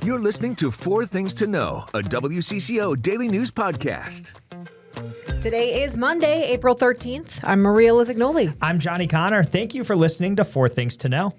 You're listening to Four Things to Know, a WCCO daily news podcast. Today is Monday, April 13th. I'm Maria Lisignoli. I'm Johnny Kahner. Thank you for listening to Four Things to Know.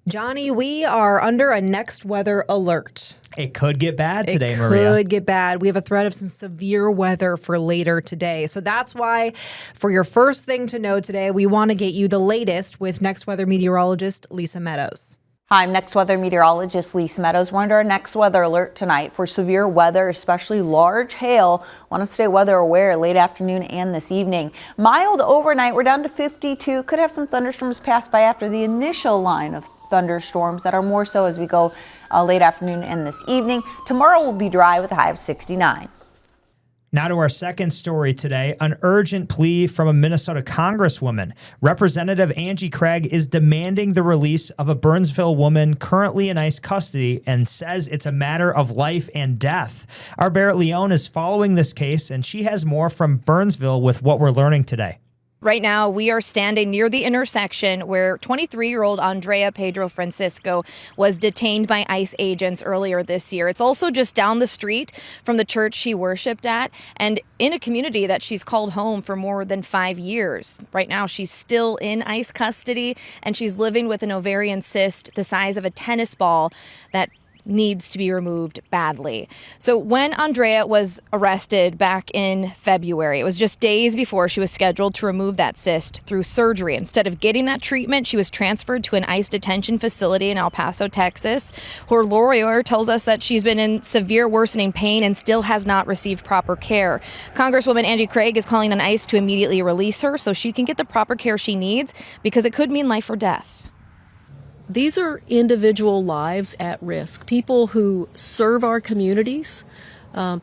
Johnny, we are under a next weather alert. It could get bad today, Maria. It could get bad. We have a threat of some severe weather for later today. So that's why for your first thing to know today, we want to get you the latest with next weather meteorologist Lisa Meadows. Hi, I'm next weather meteorologist Lisa Meadows. We're under a next weather alert tonight for severe weather, especially large hail. Want to stay weather aware late afternoon and this evening. Mild overnight. We're down to 52. Could have some thunderstorms pass by after the initial line of thunderstorms that are more so as we go late afternoon and this evening. Tomorrow will be dry with a high of 69. Now to our second story today, an urgent plea from a Minnesota congresswoman. Representative Angie Craig is demanding the release of a Burnsville woman currently in ICE custody and says it's a matter of life and death. Our Barrett Leone is following this case, and she has more from Burnsville with what we're learning today. Right now, we are standing near the intersection where 23-year-old Andrea Pedro Francisco was detained by ICE agents earlier this year. It's also just down the street from the church she worshiped at and in a community that she's called home for more than 5 years. Right now, she's still in ICE custody, and she's living with an ovarian cyst the size of a tennis ball that needs to be removed badly. So when Andrea was arrested back in February, it was just days before she was scheduled to remove that cyst through surgery. Instead of getting that treatment, she was transferred to an ICE detention facility in El Paso, Texas. Her lawyer tells us that she's been in severe worsening pain and still has not received proper care. Congresswoman Angie Craig is calling on ICE to immediately release her so she can get the proper care she needs, because it could mean life or death. These are individual lives at risk, people who serve our communities,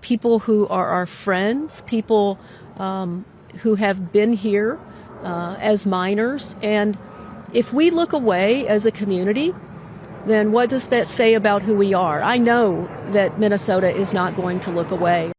people who are our friends, people who have been here as minors. And if we look away as a community, then what does that say about who we are? I know that Minnesota is not going to look away.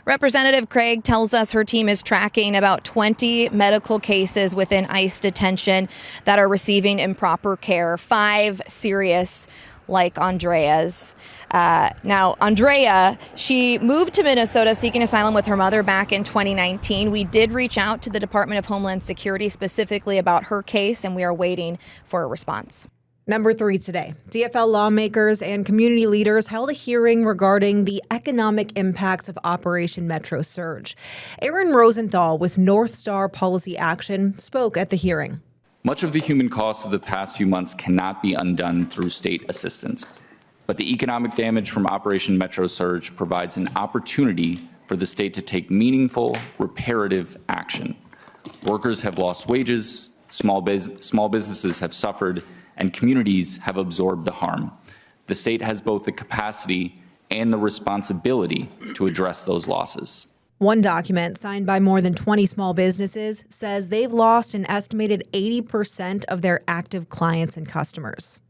Representative Craig tells us her team is tracking about 20 medical cases within ICE detention that are receiving improper care, 5 serious like Andrea's. Now, Andrea, she moved to Minnesota seeking asylum with her mother back in 2019. We did reach out to the Department of Homeland Security specifically about her case, and we are waiting for a response. Number 3 today, DFL lawmakers and community leaders held a hearing regarding the economic impacts of Operation Metro Surge. Aaron Rosenthal with North Star Policy Action spoke at the hearing. Much of the human cost of the past few months cannot be undone through state assistance, but the economic damage from Operation Metro Surge provides an opportunity for the state to take meaningful, reparative action. Workers have lost wages, small businesses have suffered, and communities have absorbed the harm. The state has both the capacity and the responsibility to address those losses. One document signed by more than 20 small businesses says they've lost an estimated 80% of their active clients and customers.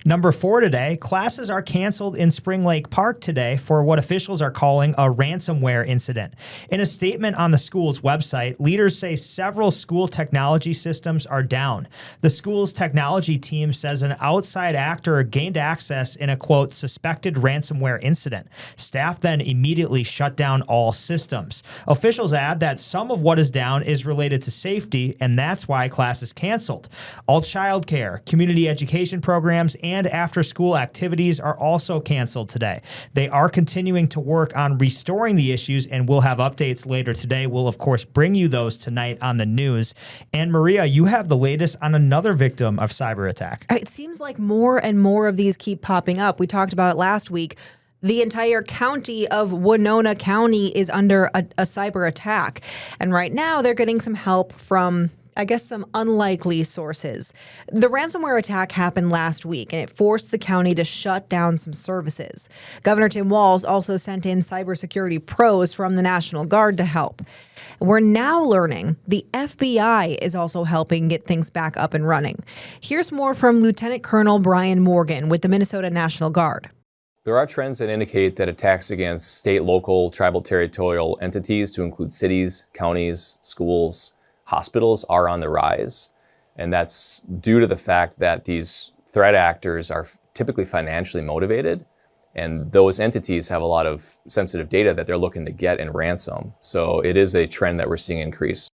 Number 4 today, classes are canceled in Spring Lake Park today for what officials are calling a ransomware incident. In a statement on the school's website, leaders say several school technology systems are down. The school's technology team says an outside actor gained access in a, quote, suspected ransomware incident. Staff then immediately shut down all systems. Officials add that some of what is down is related to safety, and that's why class is canceled. All childcare, community education programs, and after-school activities are also canceled today. They are continuing to work on restoring the issues, and we'll have updates later today. We'll, of course, bring you those tonight on the news. And Maria, you have the latest on another victim of cyber attack. It seems like more and more of these keep popping up. We talked about it last week. The entire county of Winona County is under a cyber attack. And right now they're getting some help from some unlikely sources. The ransomware attack happened last week, and it forced the county to shut down some services. Governor Tim Walz also sent in cybersecurity pros from the National Guard to help. We're now learning the FBI is also helping get things back up and running. Here's more from Lieutenant Colonel Brian Morgan with the Minnesota National Guard. There are trends that indicate that attacks against state, local, tribal, territorial entities, to include cities, counties, schools, hospitals, are on the rise. And that's due to the fact that these threat actors are typically financially motivated And those entities have a lot of sensitive data that they're looking to get in ransom. So it is a trend that we're seeing increase.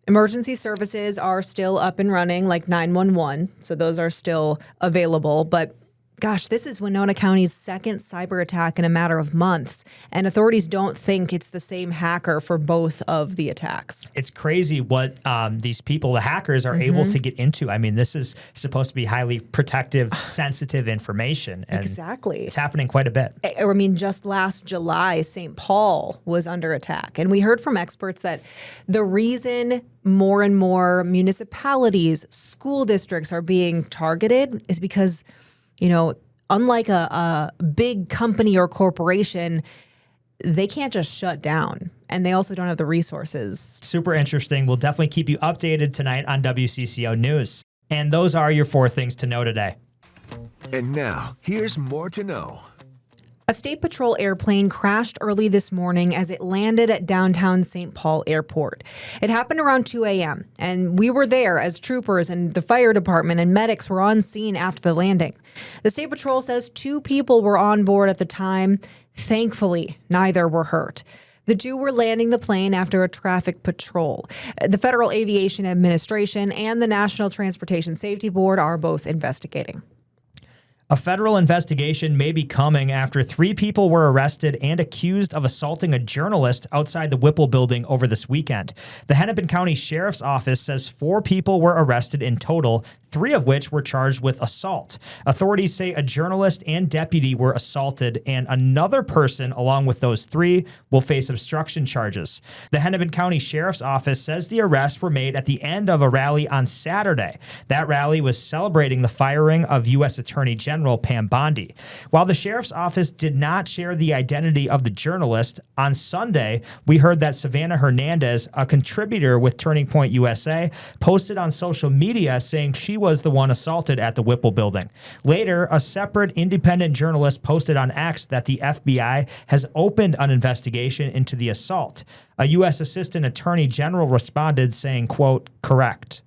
Emergency services are still up and running, like 911. So those are still available. But gosh, this is Winona County's second cyber attack in a matter of months. And authorities don't think it's the same hacker for both of the attacks. It's crazy what these people, the hackers, are able to get into. I mean, this is supposed to be highly protective, sensitive information. And exactly. It's happening quite a bit. I mean, just last July, St. Paul was under attack. And we heard from experts that the reason more and more municipalities, school districts are being targeted is because, you know, unlike a big company or corporation, they can't just shut down. And they also don't have the resources. Super interesting. We'll definitely keep you updated tonight on WCCO News. And those are your 4 things to know today. And now, here's more to know. A State Patrol airplane crashed early this morning as it landed at downtown St. Paul Airport. It happened around 2 a.m., and we were there as troopers and the fire department and medics were on scene after the landing. The State Patrol says 2 people were on board at the time. Thankfully, neither were hurt. The 2 were landing the plane after a traffic patrol. The Federal Aviation Administration and the National Transportation Safety Board are both investigating. A federal investigation may be coming after 3 people were arrested and accused of assaulting a journalist outside the Whipple building over this weekend. The Hennepin County Sheriff's Office says 4 people were arrested in total, 3 of which were charged with assault. Authorities say a journalist and deputy were assaulted, and another person, along with those 3, will face obstruction charges. The Hennepin County Sheriff's Office says the arrests were made at the end of a rally on Saturday. That rally was celebrating the firing of U.S. Attorney General Pam Bondi. While the Sheriff's Office did not share the identity of the journalist, on Sunday, we heard that Savannah Hernandez, a contributor with Turning Point USA, posted on social media saying she was the one assaulted at the Whipple building. Later, a separate independent journalist posted on X that the FBI has opened an investigation into the assault. A U.S. Assistant Attorney General responded saying, quote, correct.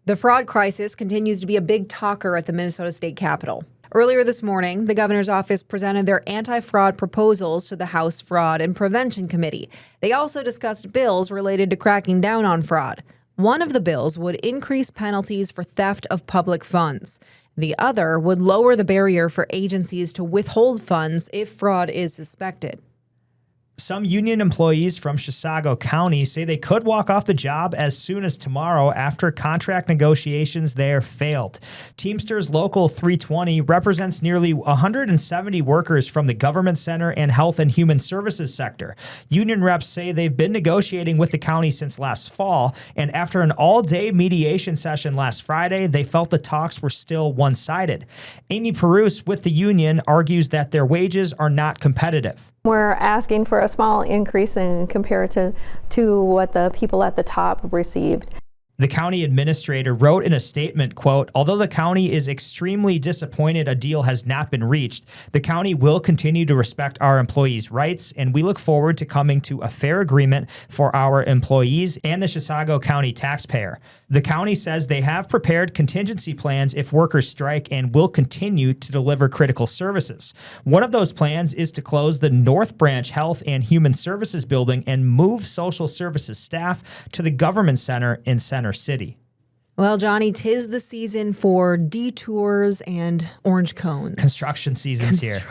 The fraud crisis continues to be a big talker at the Minnesota State Capitol. Earlier this morning, the governor's office presented their anti-fraud proposals to the House Fraud and Prevention Committee. They also discussed bills related to cracking down on fraud. One of the bills would increase penalties for theft of public funds. The other would lower the barrier for agencies to withhold funds if fraud is suspected. Some union employees from Chisago County say they could walk off the job as soon as tomorrow after contract negotiations there failed. Teamsters Local 320 represents nearly 170 workers from the government center and health and human services sector. Union reps say they've been negotiating with the county since last fall, and after an all-day mediation session last Friday, they felt the talks were still one-sided. Amy Perouse with the union argues that their wages are not competitive. We're asking for a small increase in compared to what the people at the top received. The county administrator wrote in a statement, quote, although the county is extremely disappointed a deal has not been reached, the county will continue to respect our employees' rights, and we look forward to coming to a fair agreement for our employees and the Chisago County taxpayer. The county says they have prepared contingency plans if workers strike and will continue to deliver critical services. One of those plans is to close the North Branch Health and Human Services building and move social services staff to the government center in Center City. Well, Johnny, 'tis the season for detours and orange cones. Construction season's here.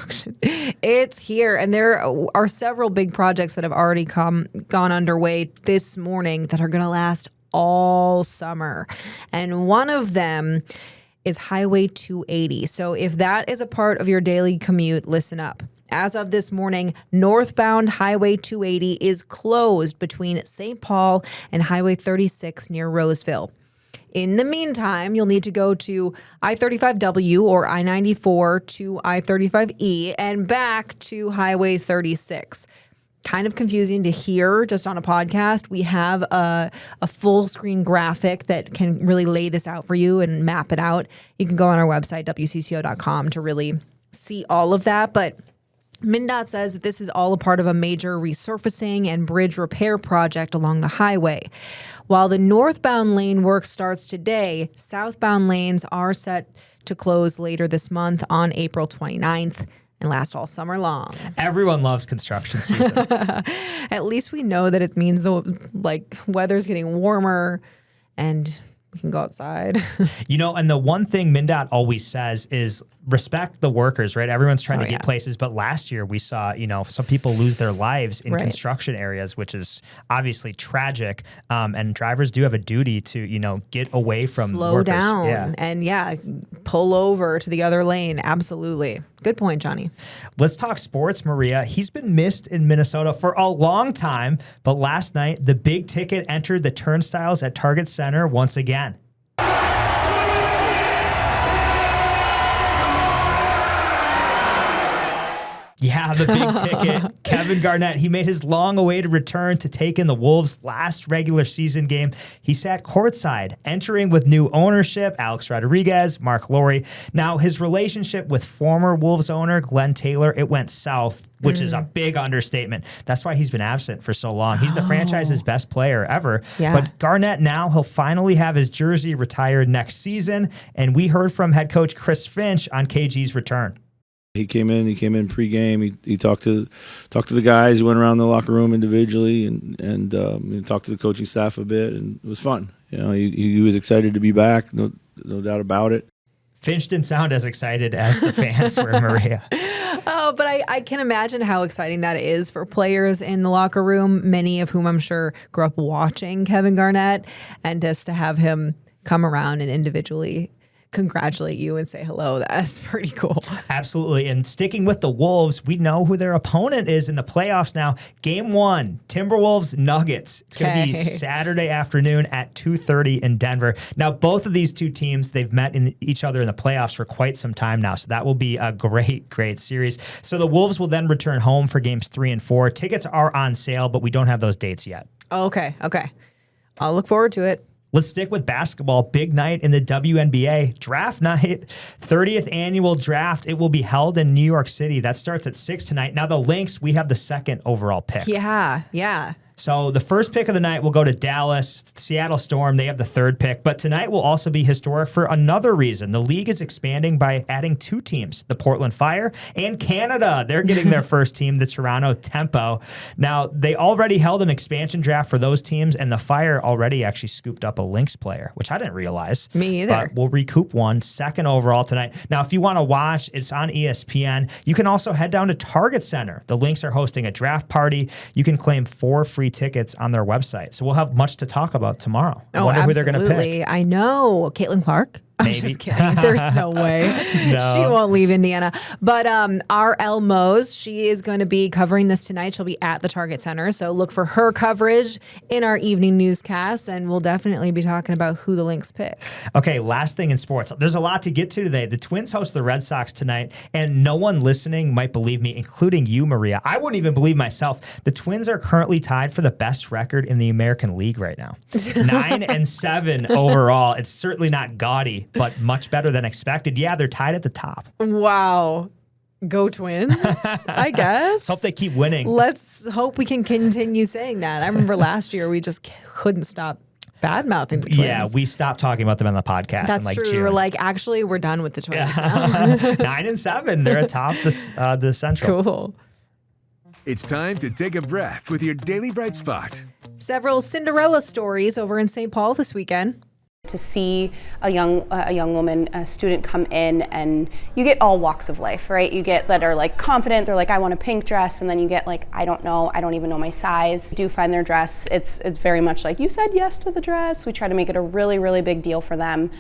It's here, and there are several big projects that have already gone underway this morning that are going to last all summer. And one of them is Highway 280. So if that is a part of your daily commute, listen up. As of this morning, northbound Highway 280 is closed between St. Paul and Highway 36 near Roseville. In the meantime, you'll need to go to I-35W or I-94 to I-35E and back to Highway 36. Kind of confusing to hear just on a podcast. We have a full screen graphic that can really lay this out for you and map it out. You can go on our website, WCCO.com, to really see all of that. But MnDOT says that this is all a part of a major resurfacing and bridge repair project along the highway. While the northbound lane work starts today, southbound lanes are set to close later this month on April 29th. and last all summer long. Everyone loves construction season. At least we know that it means the weather's getting warmer and we can go outside. And the one thing MnDOT always says is respect the workers, right? Everyone's trying to get places. But last year we saw, some people lose their lives in construction areas, which is obviously tragic. And drivers do have a duty to, get away from Slow workers. down and pull over to the other lane. Absolutely. Good point, Johnny. Let's talk sports, Maria. He's been missed in Minnesota for a long time, but last night the big ticket entered the turnstiles at Target Center once again. Yeah, the big ticket. Kevin Garnett, he made his long-awaited return to take in the Wolves' last regular season game. He sat courtside, entering with new ownership, Alex Rodriguez, Mark Lowry. Now, his relationship with former Wolves owner Glenn Taylor, it went south, which is a big understatement. That's why he's been absent for so long. He's the franchise's best player ever. Yeah. But Garnett now, he'll finally have his jersey retired next season. And we heard from head coach Chris Finch on KG's return. He came in pregame. He talked to the guys. He went around the locker room individually and talked to the coaching staff a bit, and it was fun. He was excited to be back, no doubt about it. Finch didn't sound as excited as the fans were, Maria. Oh, but I can imagine how exciting that is for players in the locker room, many of whom I'm sure grew up watching Kevin Garnett, and just to have him come around and individually congratulate you and say hello. That's pretty cool. Absolutely. And sticking with the Wolves, we know who their opponent is in the playoffs now. Game 1, Timberwolves Nuggets. It's going to be Saturday afternoon at 2:30 in Denver. Now, both of these two teams, they've met each other in the playoffs for quite some time now. So that will be a great series. So the Wolves will then return home for games 3 and 4. Tickets are on sale, but we don't have those dates yet. Okay. I'll look forward to it. Let's stick with basketball. Big night in the WNBA. Draft night, 30th annual draft. It will be held in New York City. That starts at 6 tonight. Now, the Lynx, we have the second overall pick. Yeah. So the first pick of the night will go to Dallas. Seattle Storm, they have the third pick. But tonight will also be historic for another reason. The league is expanding by adding 2 teams, the Portland Fire and Canada. They're getting their first team, the Toronto Tempo. Now, they already held an expansion draft for those teams, and the Fire already actually scooped up a Lynx player, which I didn't realize. Me either. But we'll recoup one, second overall tonight. Now, if you want to watch, it's on ESPN. You can also head down to Target Center. The Lynx are hosting a draft party. You can claim 4 free tickets on their website. So we'll have much to talk about tomorrow. I wonder who they're going to pick. I know. Caitlin Clark. Maybe. I'm just kidding. There's no way. No. She won't leave Indiana. But R.L. Mose, she is going to be covering this tonight. She'll be at the Target Center. So look for her coverage in our evening newscast, and we'll definitely be talking about who the Lynx pick. Okay, last thing in sports. There's a lot to get to today. The Twins host the Red Sox tonight, and no one listening might believe me, including you, Maria. I wouldn't even believe myself. The Twins are currently tied for the best record in the American League right now. 9-7 overall. It's certainly not gaudy, but much better than expected. Yeah, they're tied at the top. Wow. Go Twins, I guess. Let's hope they keep winning. Let's hope we can continue saying that. I remember last year we just couldn't stop bad-mouthing the Twins. Yeah, we stopped talking about them on the podcast. That's in true. June. We were like, actually, we're done with the Twins now. 9-7. They're atop the Central. Cool. It's time to take a breath with your Daily Bright Spot. Several Cinderella stories over in St. Paul this weekend. To see a young woman, a student come in, and you get all walks of life, right? You get that are like confident, they're like, I want a pink dress, and then you get like, I don't even know my size. Do find their dress. It's very much like, you said yes to the dress. We try to make it a really, really big deal for them.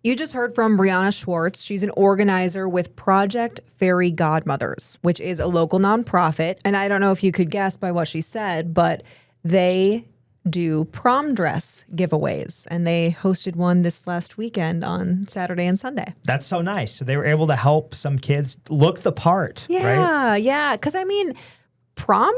You just heard from Brianna Schwartz. She's an organizer with Project Fairy Godmothers, which is a local nonprofit. And I don't know if you could guess by what she said, but they do prom dress giveaways, and they hosted one this last weekend on Saturday and Sunday. That's so nice. So they were able to help some kids look the part, right? Yeah. Because, I mean, prom,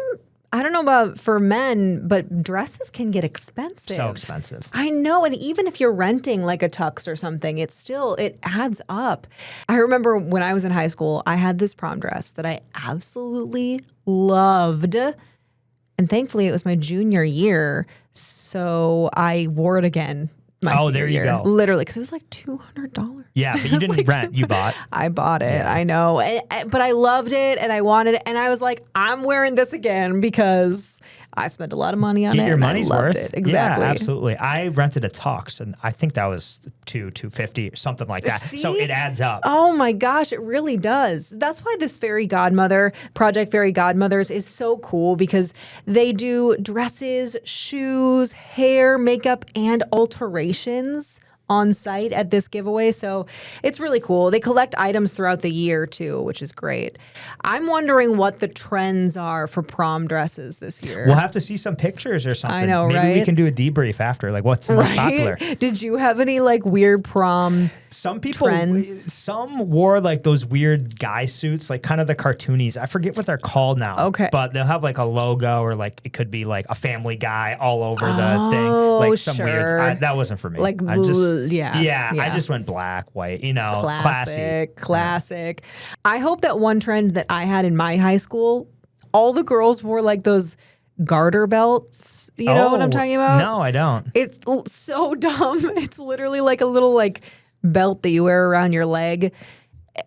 I don't know about for men, but dresses can get expensive. So expensive. I know. And even if you're renting like a tux or something, it adds up. I remember when I was in high school, I had this prom dress that I absolutely loved. And thankfully, it was my junior year, so I wore it again my Oh, senior there you year. go. Literally, because it was like $200. Yeah, but you didn't rent. You bought. I bought it. I know. But I loved it and I wanted it. And I was like, I'm wearing this again because I spent a lot of money on it. Get your and money's I loved worth. it. Exactly. Yeah, absolutely. I rented a tux, and I think that was $250 or something like that. See? So it adds up. Oh my gosh, it really does. That's why this Fairy Godmother, Project Fairy Godmothers, is so cool because they do dresses, shoes, hair, makeup, and alterations on site at this giveaway. So it's really cool. They collect items throughout the year too, which is great. I'm wondering what the trends are for prom dresses this year. We'll have to see some pictures or something. I know, Maybe right? we can do a debrief after, like what's the most popular. Did you have any like weird prom Some people, trends? some wore like those weird guy suits, like kind of the cartoonies. I forget what they're called now. Okay. But they'll have like a logo or like it could be like a Family Guy all over the thing. Like some sure. weird. That wasn't for me. Like, I just, yeah. I just went black, white, Classic. classy. I hope that one trend that I had in my high school, all the girls wore like those garter belts. You know what I'm talking about? No, I don't. It's so dumb. It's literally like a little like belt that you wear around your leg.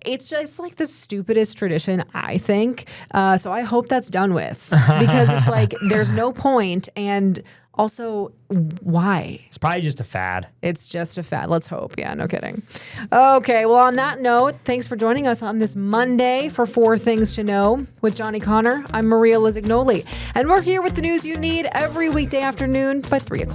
It's just like the stupidest tradition, I think. So I hope that's done with because it's like there's no point, and also why? It's probably just a fad. It's just a fad. Let's hope. Yeah, no kidding. Okay, well, on that note, thanks for joining us on this Monday for 4 Things to Know with Johnny Kahner. I'm Maria Lisignoli, and we're here with the news you need every weekday afternoon by 3 o'clock.